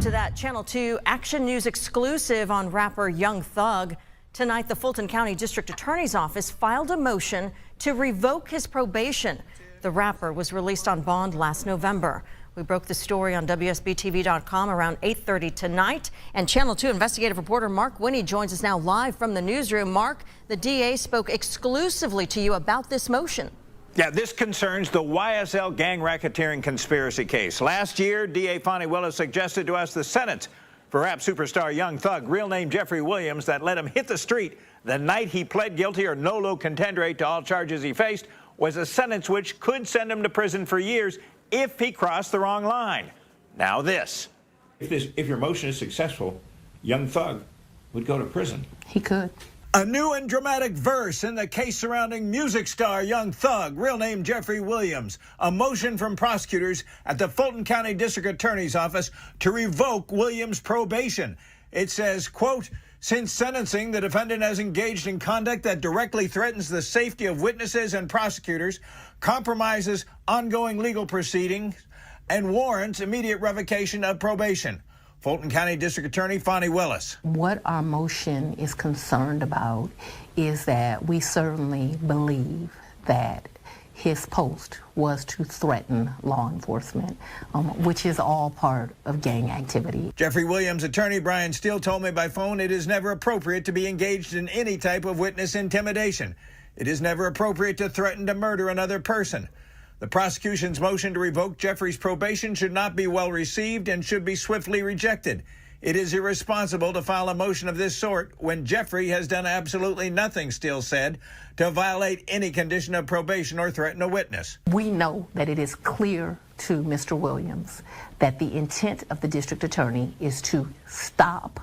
to that Channel 2 Action News exclusive on rapper Young Thug. Tonight, the Fulton County District Attorney's Office filed a motion to revoke his probation. The rapper was released on bond last November. We broke the story on WSBTV.com around 8:30 tonight. And Channel 2 investigative reporter Mark Winnie joins us now live from the newsroom. Mark, the DA spoke exclusively to you about this motion. Yeah, this concerns the YSL gang racketeering conspiracy case. Last year, DA Fani Willis suggested to us the sentence for rap superstar Young Thug, real name Jeffrey Williams, that let him hit the street the night he pled guilty or nolo contendere to all charges he faced, was a sentence which could send him to prison for years if he crossed the wrong line. Now this. If your motion is successful, Young Thug would go to prison. He could. A new and dramatic verse in the case surrounding music star Young Thug, real name Jeffrey Williams. A motion from prosecutors at the Fulton County District Attorney's Office to revoke Williams' probation. It says, quote, since sentencing, the defendant has engaged in conduct that directly threatens the safety of witnesses and prosecutors, compromises ongoing legal proceedings, and warrants immediate revocation of probation. Fulton County District Attorney Fani Willis. What our motion is concerned about is that we certainly believe that his post was to threaten law enforcement, which is all part of gang activity. Jeffrey Williams' attorney Brian Steele told me by phone it is never appropriate to be engaged in any type of witness intimidation. It is never appropriate to threaten to murder another person. The prosecution's motion to revoke Jeffrey's probation should not be well received and should be swiftly rejected. It is irresponsible to file a motion of this sort when Jeffrey has done absolutely nothing, Steele said, to violate any condition of probation or threaten a witness. We know that it is clear to Mr. Williams that the intent of the district attorney is to stop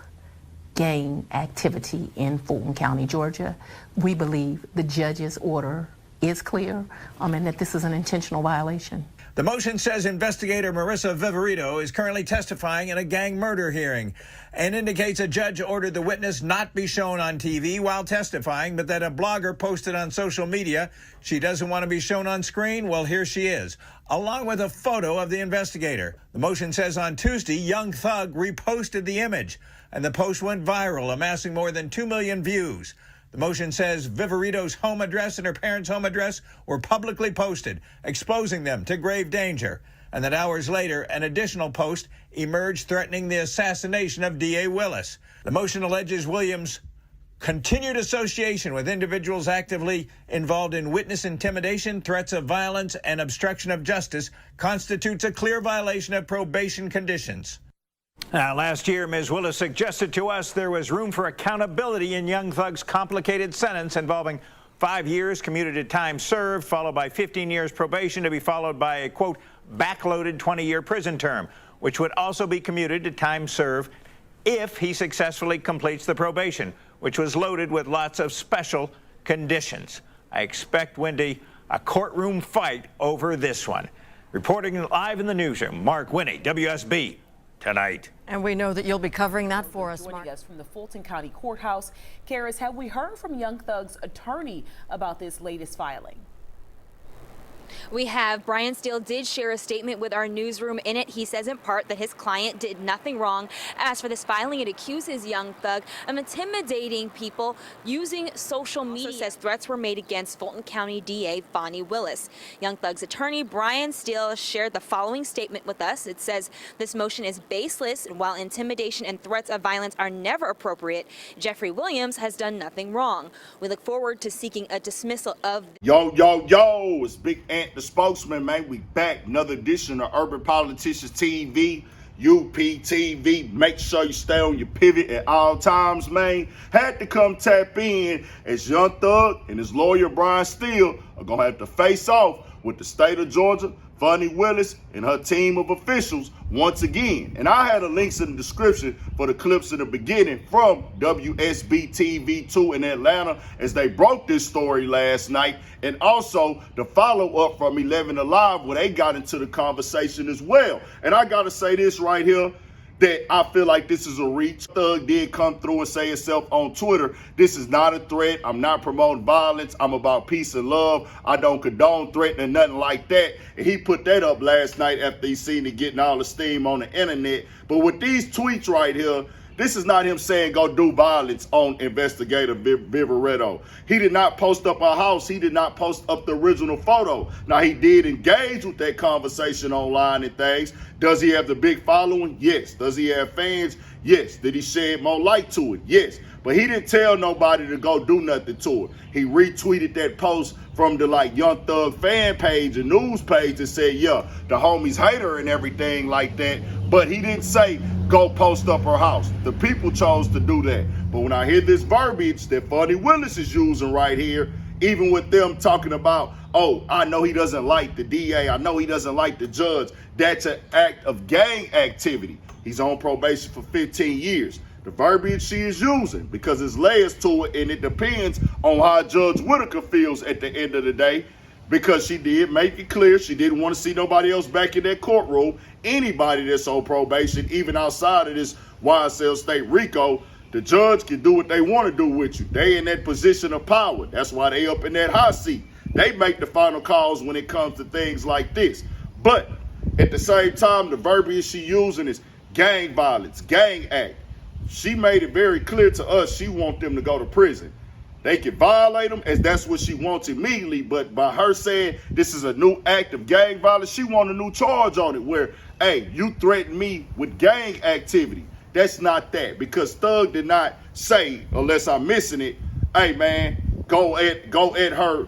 gang activity in Fulton County, Georgia. We believe the judge's order is clear, and that this is an intentional violation. The motion says investigator Marissa Viverito is currently testifying in a gang murder hearing and indicates a judge ordered the witness not be shown on TV while testifying, but that a blogger posted on social media she doesn't want to be shown on screen. Well, here she is, along with a photo of the investigator. The motion says on Tuesday, Young Thug reposted the image, and the post went viral, amassing more than 2 million views. The motion says Viverito's home address and her parents' home address were publicly posted, exposing them to grave danger, and that hours later, an additional post emerged threatening the assassination of DA Willis. The motion alleges Williams' continued association with individuals actively involved in witness intimidation, threats of violence, and obstruction of justice constitutes a clear violation of probation conditions. Now, last year, Ms. Willis suggested to us there was room for accountability in Young Thug's complicated sentence involving 5 years commuted time served, followed by 15 years probation, to be followed by a, quote, backloaded 20-year prison term, which would also be commuted to time served if he successfully completes the probation, which was loaded with lots of special conditions. I expect, Wendy, a courtroom fight over this one. Reporting live in the newsroom, Mark Winnie, WSB Tonight. And we know that you'll be covering that for us, Mark. Joining us from the Fulton County Courthouse. Karis, have we heard from Young Thug's attorney about this latest filing? We have. Brian Steele did share a statement with our newsroom. In it, he says in part that his client did nothing wrong. As for this filing, it accuses Young Thug of intimidating people using social media. Also says threats were made against Fulton County DA Fani Willis. Young Thug's attorney, Brian Steele, shared the following statement with us. It says this motion is baseless, and while intimidation and threats of violence are never appropriate, Jeffrey Williams has done nothing wrong. We look forward to seeking a dismissal of... Yo, it's Big Ant, the spokesman, man. We back. Another edition of Urban Politicians TV, UPTV. Make sure you stay on your pivot at all times, man. Had to come tap in as Young Thug and his lawyer, Brian Steele, are going to have to face off with the state of Georgia, Fani Willis, and her team of officials once again. And I had the links in the description for the clips in the beginning from WSB-TV2 in Atlanta as they broke this story last night, and also the follow-up from 11 Alive where they got into the conversation as well. And I got to say this right here. that I feel like this is a reach. Thug did come through and say himself on Twitter, this is not a threat. I'm not promoting violence. I'm about peace and love. I don't condone threatening or nothing like that. And he put that up last night after he seen it getting all the steam on the internet. But with these tweets right here, this is not him saying go do violence on investigator Vivaretto. He did not post up a house. He did not post up the original photo. Now, he did engage with that conversation online and things. Does he have the big following? Yes. Does he have fans? Yes. Did he shed more light to it? Yes. But he didn't tell nobody to go do nothing to it. He retweeted that post from the Young Thug fan page and news page and said, yeah, the homies hate her and everything like that. But he didn't say, go post up her house. The people chose to do that. But when I hear this verbiage that Fani Willis is using right here, even with them talking about, oh, I know he doesn't like the DA, I know he doesn't like the judge, that's an act of gang activity. He's on probation for 15 years. The verbiage she is using, because there's layers to it, and it depends on how Judge Whitaker feels at the end of the day, because she did make it clear she didn't want to see nobody else back in that courtroom. Anybody that's on probation, even outside of this YSL State RICO, the judge can do what they want to do with you. They in that position of power. That's why they up in that hot seat. They make the final calls when it comes to things like this. But at the same time, the verbiage she using is gang violence, gang act. She made it very clear to us she wants them to go to prison. They can violate them, as that's what she wants immediately, but by her saying this is a new act of gang violence, she wants a new charge on it where, hey, you threatened me with gang activity. That's not that, because Thug did not say, unless I'm missing it, hey man, go at her,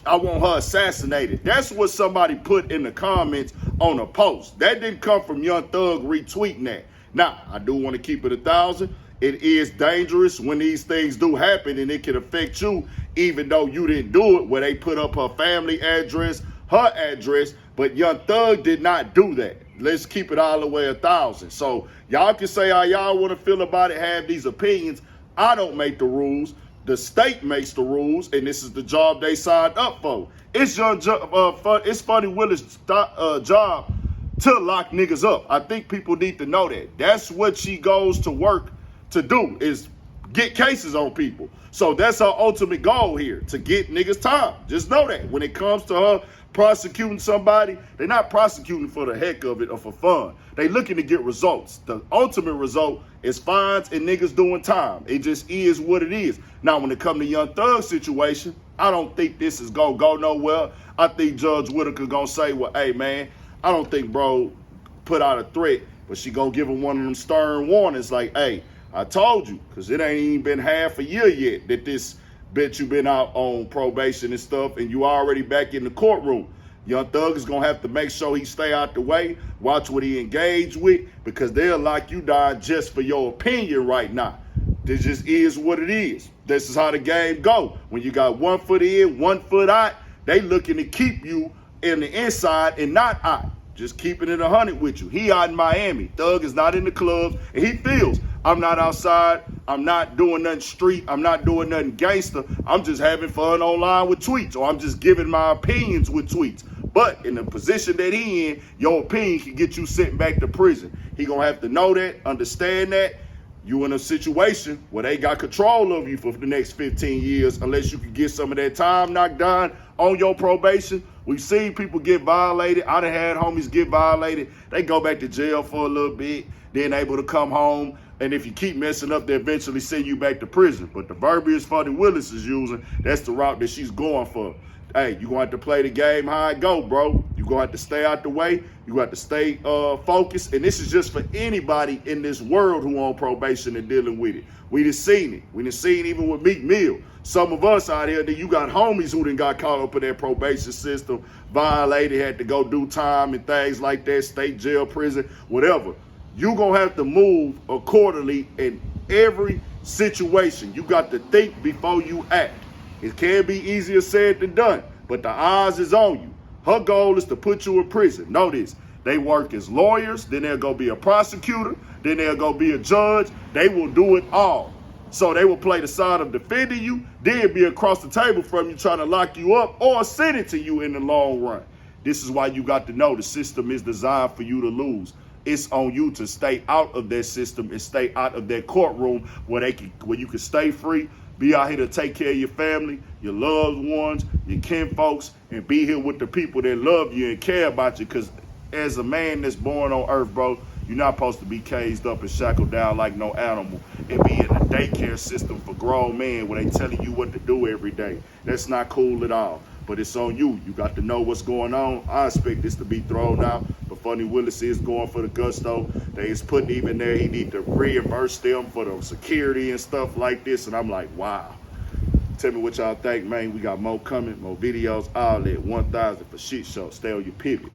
I want her assassinated. That's what somebody put in the comments on a post. That didn't come from Young Thug retweeting that. Now, I do want to keep it 1,000. It is dangerous when these things do happen, and it can affect you, even though you didn't do it, where they put up her family address, her address, but Young Thug did not do that. Let's keep it all the way 1,000. So y'all can say how y'all want to feel about it, have these opinions. I don't make the rules. The state makes the rules, and this is the job they signed up for. It's it's Fani Willis' job to lock niggas up. I think people need to know that. That's what she goes to work to do, is get cases on people. So that's her ultimate goal here, to get niggas time. Just know that. When it comes to her prosecuting somebody, they're not prosecuting for the heck of it or for fun. They looking to get results. The ultimate result is fines and niggas doing time. It just is what it is. Now, when it comes to Young Thug's situation, I don't think this is gonna go nowhere. I think Judge Whitaker gonna say, well, hey man, I don't think bro put out a threat, but she gonna give him one of them stern warnings like, hey, I told you, because it ain't even been half a year yet that this bitch you been out on probation and stuff, and you already back in the courtroom. Young Thug is going to have to make sure he stay out the way, watch what he engage with, because they'll lock you down just for your opinion right now. This just is what it is. This is how the game go. When you got 1 foot in, 1 foot out, they looking to keep you in the inside and not out. Just keeping it 100 with you. He out in Miami. Thug is not in the clubs, and he feels, I'm not outside, I'm not doing nothing street, I'm not doing nothing gangster, I'm just having fun online with tweets, or I'm just giving my opinions with tweets. But in the position that he in, your opinion can get you sent back to prison. He gonna have to know that, understand that. You in a situation where they got control of you for the next 15 years, unless you can get some of that time knocked down on your probation. We've seen people get violated. I done had homies get violated. They go back to jail for a little bit, then able to come home. And if you keep messing up, they eventually send you back to prison. But the verbiage Fani Willis is using, that's the route that she's going for. Hey, you're going to have to play the game how it go, bro. You're going to have to stay out the way. You're going to have to stay focused. And this is just for anybody in this world who on probation and dealing with it. We done seen it. We done seen even with Meek Mill. Some of us out here, that you got homies who done got caught up in that probation system, violated, had to go do time and things like that, state jail, prison, whatever. You're going to have to move accordingly in every situation. You got to think before you act. It can be easier said than done, but the odds is on you. Her goal is to put you in prison. Notice, they work as lawyers, then they'll go be a prosecutor, then they'll go be a judge. They will do it all. So they will play the side of defending you, then be across the table from you trying to lock you up or send it to you in the long run. This is why you got to know the system is designed for you to lose. It's on you to stay out of that system and stay out of that courtroom where you can stay free, be out here to take care of your family, your loved ones, your kin folks, and be here with the people that love you and care about you. Because as a man that's born on earth, bro, you're not supposed to be caged up and shackled down like no animal and be in a daycare system for grown men where they telling you what to do every day. That's not cool at all. But it's on you. You got to know what's going on. I expect this to be thrown out. But Fani Willis is going for the gusto. They is putting even there. He need to reimburse them for the security and stuff like this. And I'm like, wow. Tell me what y'all think, man. We got more coming, more videos, all that. 1,000 for shit show. Stay on your pivot.